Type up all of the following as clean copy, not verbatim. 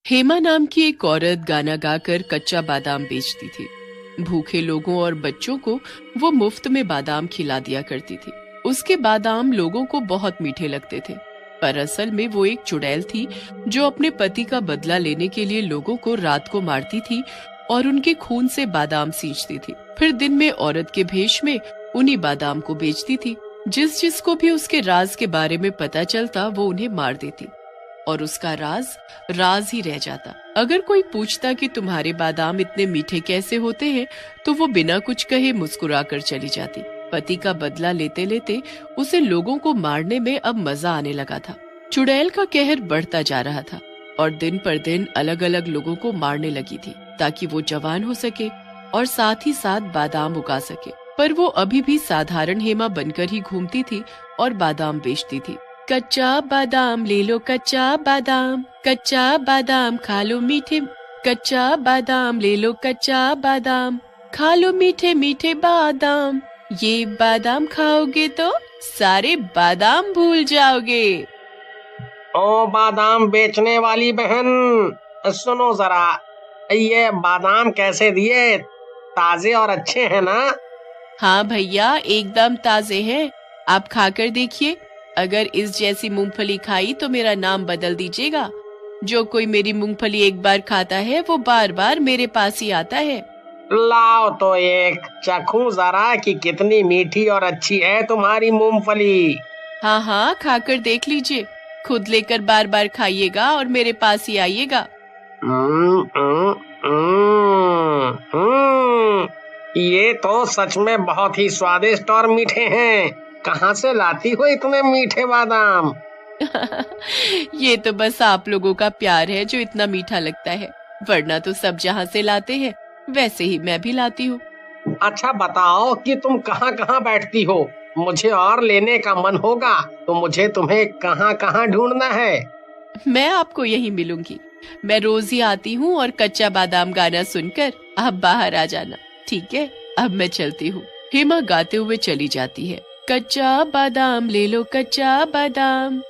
हेमा नाम की एक औरत गाना गाकर कच्चा बादाम बेचती थी। भूखे लोगों और बच्चों को वो मुफ्त में बादाम खिला दिया करती थी। उसके बादाम लोगों को बहुत मीठे लगते थे, पर असल में वो एक चुड़ैल थी जो अपने पति का बदला लेने के लिए लोगों को रात को मारती थी और उनके खून से बादाम सींचती थी। फिर दिन में औरत के भेष में उन्हीं बादाम को बेचती थी। जिस जिसको भी उसके राज के बारे में पता चलता वो उन्हें मार देती और उसका राज राज ही रह जाता। अगर कोई पूछता कि तुम्हारे बादाम इतने मीठे कैसे होते हैं, तो वो बिना कुछ कहे मुस्कुरा कर चली जाती। पति का बदला लेते लेते उसे लोगों को मारने में अब मजा आने लगा था। चुड़ैल का कहर बढ़ता जा रहा था और दिन पर दिन अलग अलग लोगों को मारने लगी थी ताकि वो जवान हो सके और साथ ही साथ बादाम उगा सके। पर वो अभी भी साधारण हेमा बनकर ही घूमती थी और बादाम बेचती थी। कच्चा बादाम ले लो, कच्चा बादाम खा लो मीठे, कच्चा बादाम ले लो, कच्चा बादाम खा लो मीठे मीठे बादाम, ये बादाम खाओगे तो सारे बादाम भूल जाओगे। ओ बादाम बेचने वाली बहन, सुनो जरा, ये बादाम कैसे दिए? ताजे और अच्छे हैं ना? हाँ भैया, एकदम ताजे हैं। आप खाकर देखिए। अगर इस जैसी मूंगफली खाई तो मेरा नाम बदल दीजिएगा। जो कोई मेरी मूंगफली एक बार खाता है वो बार बार मेरे पास ही आता है। लाओ तो एक चखूं जरा कि कितनी मीठी और अच्छी है तुम्हारी मूंगफली। हाँ हाँ, खाकर देख लीजिए। खुद लेकर बार बार खाइएगा और मेरे पास ही आइएगा। ये तो सच में बहुत ही स्वादिष्ट और मीठे हैं। कहाँ से लाती हो इतने मीठे बादाम? ये तो बस आप लोगों का प्यार है जो इतना मीठा लगता है, वरना तो सब जहाँ से लाते हैं वैसे ही मैं भी लाती हूँ। अच्छा बताओ कि तुम कहाँ कहाँ बैठती हो? मुझे और लेने का मन होगा तो मुझे तुम्हें कहाँ कहाँ ढूंढना है? मैं आपको यहीं मिलूंगी। मैं रोज ही आती हूँ और कच्चा बादाम गाना सुनकर आप बाहर आ जाना, ठीक है? अब मैं चलती हूँ। हेमा गाते हुए चली जाती है। कच्चा बादाम ले लो, कच्चा बादाम।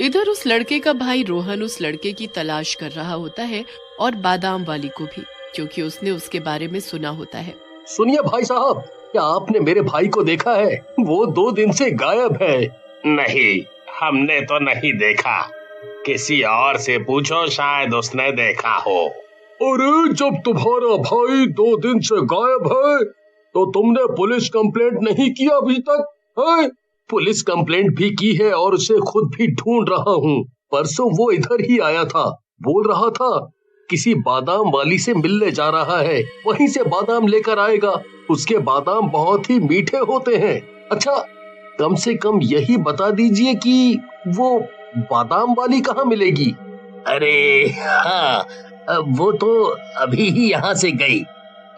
इधर उस लड़के का भाई रोहन उस लड़के की तलाश कर रहा होता है और बादाम वाली को भी, क्योंकि उसने उसके बारे में सुना होता है। सुनिए भाई साहब, क्या आपने मेरे भाई को देखा है? वो 2 दिन से गायब है। नहीं, हमने तो नहीं देखा। किसी और से पूछो, शायद उसने देखा हो। अरे जब तुम्हारा भाई 2 दिन से गायब है तो तुमने पुलिस कंप्लेंट नहीं की अभी तक है? पुलिस कंप्लेंट भी की है और उसे खुद भी ढूंढ रहा हूँ। परसों वो इधर ही आया था, बोल रहा था किसी बादाम वाली से मिलने जा रहा है, वहीं से बादाम लेकर आएगा। उसके बादाम बहुत ही मीठे होते हैं। अच्छा, कम से कम यही बता दीजिए कि वो बादाम वाली कहाँ मिलेगी? अरे हाँ, वो तो अभी ही यहाँ से गई।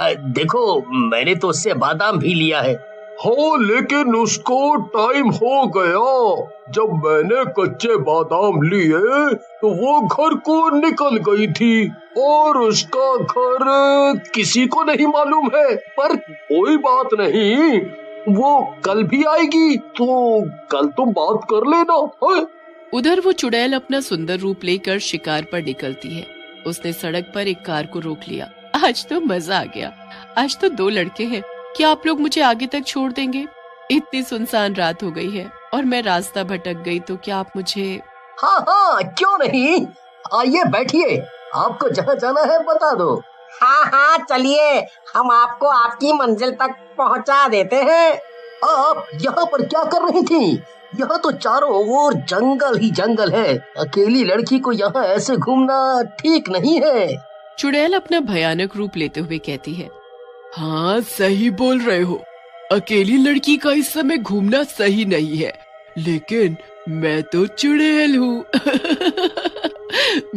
देखो, मैंने तो उससे बादाम भी लिया है। हाँ, लेकिन उसको टाइम हो गया। जब मैंने कच्चे बादाम लिए तो वो घर को निकल गई थी और उसका घर किसी को नहीं मालूम है। पर कोई बात नहीं, वो कल भी आएगी तो कल तुम बात कर लेना है? उधर वो चुड़ैल अपना सुंदर रूप लेकर शिकार पर निकलती है। उसने सड़क पर एक कार को रोक लिया। आज तो मजा आ गया। आज तो 2 लड़के हैं। क्या आप लोग मुझे आगे तक छोड़ देंगे? इतनी सुनसान रात हो गई है और मैं रास्ता भटक गई तो क्या आप मुझे... हाँ हाँ, क्यों नहीं, आइए बैठिए, आपको जहाँ जाना है बता दो। हाँ हाँ चलिए, हम आपको आपकी मंजिल तक पहुँचा देते हैं। आप यहाँ पर क्या कर रही थी? यहाँ तो चारों ओर जंगल ही जंगल है। अकेली लड़की को यहाँ ऐसे घूमना ठीक नहीं है। चुड़ैल अपना भयानक रूप लेते हुए कहती है। हाँ, सही बोल रहे हो। अकेली लड़की का इस समय घूमना सही नहीं है, लेकिन मैं तो चुड़ैल हूँ।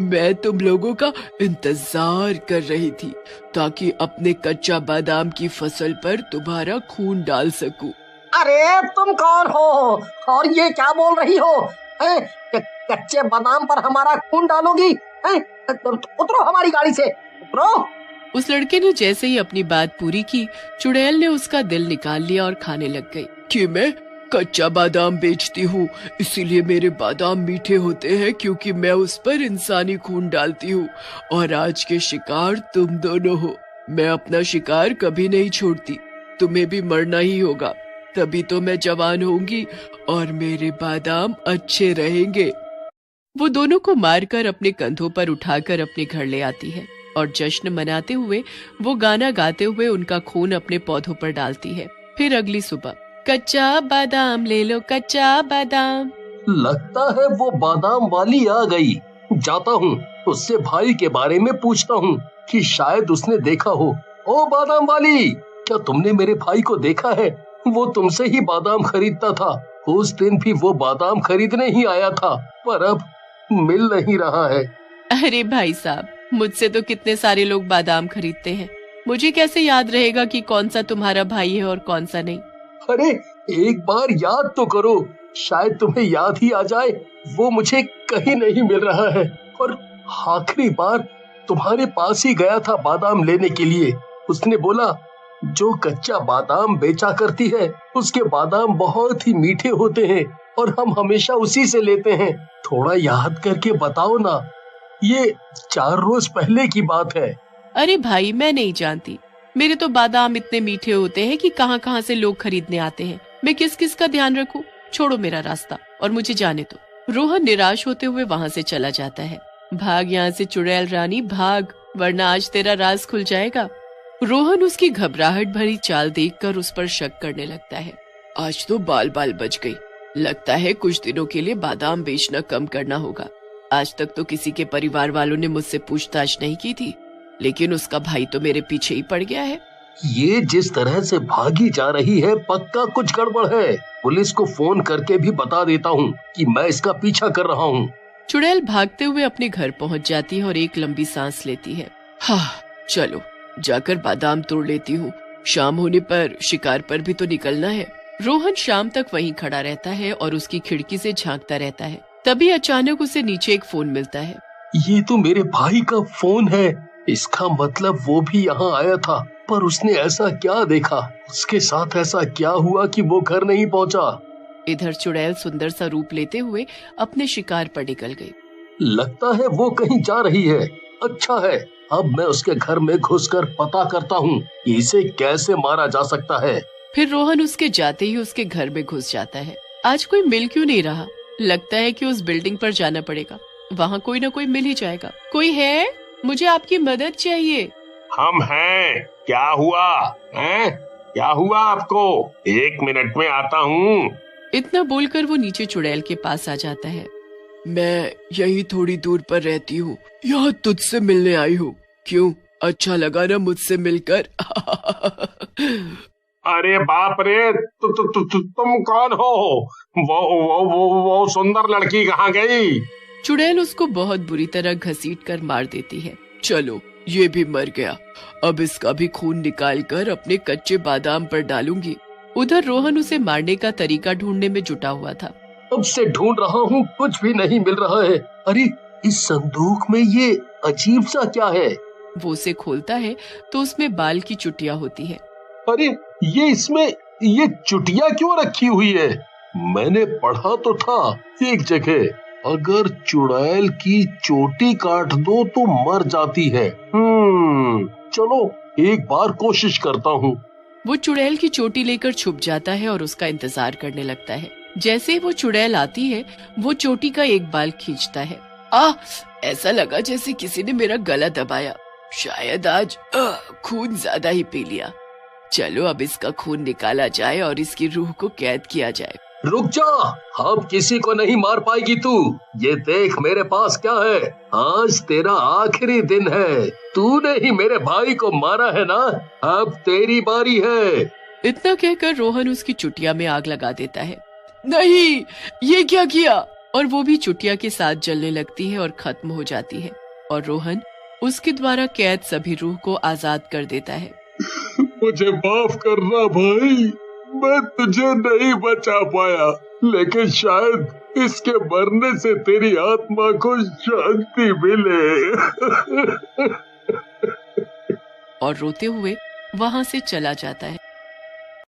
मैं तुम लोगों का इंतजार कर रही थी ताकि अपने कच्चा बादाम की फसल पर तुम्हारा खून डाल सकूं। अरे तुम कौन हो और ये क्या बोल रही हो? कच्चे बादाम पर हमारा खून डालोगी? उतरो हमारी गाड़ी से, उतरो। उस लड़के ने जैसे ही अपनी बात पूरी की, चुड़ैल ने उसका दिल निकाल लिया और खाने लग गई। कि मैं कच्चा बादाम बेचती हूँ, इसीलिए मेरे बादाम मीठे होते हैं क्योंकि मैं उस पर इंसानी खून डालती हूँ। और आज के शिकार तुम दोनों हो। मैं अपना शिकार कभी नहीं छोड़ती, तुम्हें भी मरना ही होगा, तभी तो मैं जवान होंगी और मेरे बादाम अच्छे रहेंगे। वो दोनों को मारकर अपने कंधों पर उठाकर अपने घर ले आती है और जश्न मनाते हुए वो गाना गाते हुए उनका खून अपने पौधों पर डालती है। फिर अगली सुबह, कच्चा बादाम ले लो, कच्चा बादाम। लगता है वो बादाम वाली आ गई। जाता हूँ, उससे भाई के बारे में पूछता हूँ कि शायद उसने देखा हो। ओ बादाम वाली, क्या तुमने मेरे भाई को देखा है? वो तुमसे ही बादाम खरीदता था। उस दिन भी वो बादाम खरीदने ही आया था, पर अब मिल नहीं रहा है। अरे भाई साहब, मुझसे तो कितने सारे लोग बादाम खरीदते हैं, मुझे कैसे याद रहेगा कि कौन सा तुम्हारा भाई है और कौन सा नहीं। अरे एक बार याद तो करो, शायद तुम्हें याद ही आ जाए। वो मुझे कहीं नहीं मिल रहा है और आखिरी बार तुम्हारे पास ही गया था बादाम लेने के लिए। उसने बोला जो कच्चा बादाम बेचा करती है उसके बादाम बहुत ही मीठे होते हैं और हम हमेशा उसी से लेते हैं। थोड़ा याद करके बताओ ना, ये 4 रोज पहले की बात है। अरे भाई, मैं नहीं जानती, मेरे तो बादाम इतने मीठे होते हैं कि कहाँ कहाँ से लोग खरीदने आते हैं। मैं किस किस का ध्यान रखूं? छोड़ो मेरा रास्ता और मुझे जाने दो। रोहन निराश होते हुए वहाँ से चला जाता है। भाग यहाँ से चुड़ैल रानी, भाग, वरना आज तेरा राज खुल जाएगा। रोहन उसकी घबराहट भरी चाल देखकर उस पर शक करने लगता है। आज तो बाल बाल बच गई। लगता है कुछ दिनों के लिए बादाम बेचना कम करना होगा। आज तक तो किसी के परिवार वालों ने मुझसे पूछताछ नहीं की थी, लेकिन उसका भाई तो मेरे पीछे ही पड़ गया है। ये जिस तरह से भागी जा रही है, पक्का कुछ गड़बड़ है। पुलिस को फोन करके भी बता देता हूँ कि मैं इसका पीछा कर रहा हूँ। चुड़ैल भागते हुए अपने घर पहुँच जाती है और एक लंबी सांस लेती है। हाँ, चलो जाकर बादाम तोड़ लेती हूँ, शाम होने पर शिकार पर भी तो निकलना है। रोहन शाम तक वहीं खड़ा रहता है और उसकी खिड़की से झांकता रहता है। तभी अचानक उसे नीचे एक फोन मिलता है। ये तो मेरे भाई का फोन है। इसका मतलब वो भी यहाँ आया था, पर उसने ऐसा क्या देखा? उसके साथ ऐसा क्या हुआ कि वो घर नहीं पहुँचा? इधर चुड़ैल सुंदर सा रूप लेते हुए अपने शिकार पर निकल गई। लगता है वो कहीं जा रही है। अच्छा है, अब मैं उसके घर में घुसकर पता करता हूँ कि इसे कैसे मारा जा सकता है। फिर रोहन उसके जाते ही उसके घर में घुस जाता है। आज कोई मिल क्यों नहीं रहा? लगता है कि उस बिल्डिंग पर जाना पड़ेगा, वहाँ कोई ना कोई मिल ही जाएगा। कोई है? मुझे आपकी मदद चाहिए। हम हैं। क्या हुआ है? क्या हुआ आपको? 1 मिनट में आता हूँ। इतना बोलकर वो नीचे चुड़ैल के पास आ जाता है। मैं यही थोड़ी दूर पर रहती हूँ, यहाँ तुझसे मिलने आई हूँ। क्यों, अच्छा लगा ना मुझसे मिलकर? अरे बाप रे, तुम कौन हो? वो सुंदर लड़की कहाँ गई? चुड़ैल उसको बहुत बुरी तरह घसीट कर मार देती है। चलो, ये भी मर गया, अब इसका भी खून निकाल कर अपने कच्चे बादाम पर डालूंगी। उधर रोहन उसे मारने का तरीका ढूंढने में जुटा हुआ था। अब से ढूंढ रहा हूँ, कुछ भी नहीं मिल रहा है। अरे इस संदूक में ये अजीब सा क्या है? वो उसे खोलता है तो उसमें बाल की चुटिया होती है। अरे ये इसमें ये चुटिया क्यों रखी हुई है? मैंने पढ़ा तो था एक जगह, अगर चुड़ैल की चोटी काट दो तो मर जाती है। चलो एक बार कोशिश करता हूँ। वो चुड़ैल की चोटी लेकर छुप जाता है और उसका इंतजार करने लगता है। जैसे ही वो चुड़ैल आती है, वो चोटी का एक बाल खींचता है। ऐसा लगा जैसे किसी ने मेरा गला दबाया। शायद आज खून ज्यादा ही पी लिया। चलो अब इसका खून निकाला जाए और इसकी रूह को कैद किया जाए। रुक जा, अब किसी को नहीं मार पाएगी तू। ये देख मेरे पास क्या है। आज तेरा आखिरी दिन है। तूने ही मेरे भाई को मारा है ना, अब तेरी बारी है। इतना कहकर रोहन उसकी चुटिया में आग लगा देता है। नहीं, ये क्या किया? और वो भी चुटिया के साथ जलने लगती है और खत्म हो जाती है और रोहन उसके द्वारा कैद सभी रूह को आजाद कर देता है। मुझे माफ करना भाई, मैं तुझे नहीं बचा पाया, लेकिन शायद इसके मरने से तेरी आत्मा को शांति मिले। और रोते हुए वहाँ से चला जाता है।